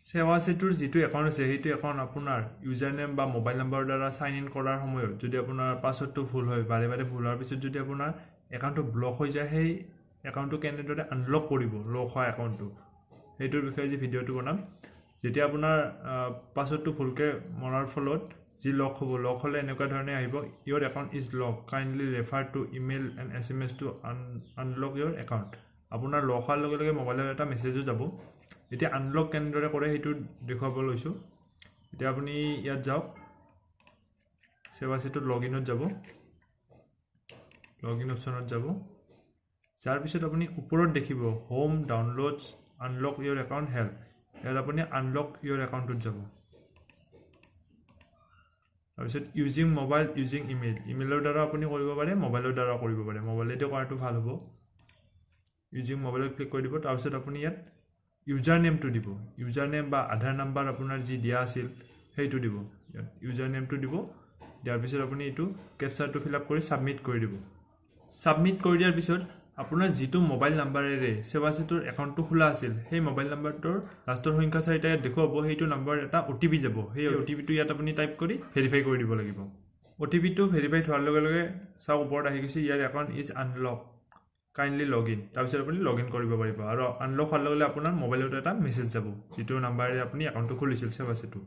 সেৱা সেতুৰ যিটো একাউণ্ট আছে সেইটো একাউণ্ট আপোনাৰ ইউজাৰ নেম বা মোবাইল নাম্বাৰৰ দ্বাৰা সাইন ইন কৰাৰ সময়ত যদি আপোনাৰ পাছৱৰ্ডটো ভুল হয় বাৰে বাৰে ভুল হোৱাৰ পিছত যদি আপোনাৰ একাউণ্টটো ব্লক হৈ যায় সেই একাউণ্টটো কেনেদৰে আনলক কৰিব লক হোৱা একাউণ্টটো সেইটোৰ বিষয়ে যি ভিডিঅ'টো বনাম যেতিয়া আপোনাৰ পাছৱৰ্ডটো ভুলকৈ মৰাৰ ফলত যি লক হ'ব লক হ'লে এনেকুৱা ধৰণে আহিব your account is lock kindly refer to email and SMS to unlock your account আপোনাৰ লক হোৱাৰ লগে লগে মোবাইলত এটা মেছেজো যাব এতিয়া আনলক কেনেদৰে কৰে সেইটো দেখুৱাব লৈছোঁ এতিয়া আপুনি ইয়াত যাওক সেৱা সেতুত লগইনত যাব লগইন অপশ্যনত যাব যাৰ পিছত আপুনি ওপৰত দেখিব home downloads unlock your account help ইয়াত আপুনি আনলক ইউৰ একাউণ্টত যাব তাৰপিছত ইউজিং মোবাইল ইউজিং ইমেইলৰ দ্বাৰা আপুনি কৰিব পাৰে মোবাইলৰ দ্বাৰা কৰিব পাৰে মোবাইলেদি কৰাটো ভাল হ'ব ইউজিং মোবাইলত ক্লিক কৰি দিব তাৰপিছত আপুনি ইয়াত ইউজাৰ নেমটো দিব ইউজাৰ নেম বা আধাৰ নাম্বাৰ আপোনাৰ যি দিয়া আছিল সেইটো দিব ইয়াত ইউজাৰ নেমটো দিব দিয়াৰ পিছত আপুনি এইটো কেপচাৰটো ফিল আপ কৰি সাবমিট কৰি দিব সাবমিট কৰি দিয়াৰ পিছত আপোনাৰ যিটো মোবাইল নাম্বাৰেৰে সেৱা সেতুৰ একাউণ্টটো খোলা আছিল সেই মোবাইল নাম্বাৰটোৰ লাষ্টৰ সংখ্যা 4টা ইয়াত দেখুৱাব সেইটো নাম্বাৰ এটা OTP যাব সেই OTPটো ইয়াত আপুনি টাইপ কৰি ভেৰিফাই কৰি দিব লাগিব OTPটো ভেৰিফাই হোৱাৰ লগে লগে চাওক ওপৰত আহি গৈছে ইয়াৰ account is unlock kindly login তাৰপিছত আপুনি লগইন কৰিব পাৰিব আৰু আনলক হোৱাৰ লগে লগে আপোনাৰ মোবাইলত এটা মেছেজ যাব যিটো নাম্বাৰেৰে আপুনি একাউণ্টটো খুলিছিল সেৱা সেতু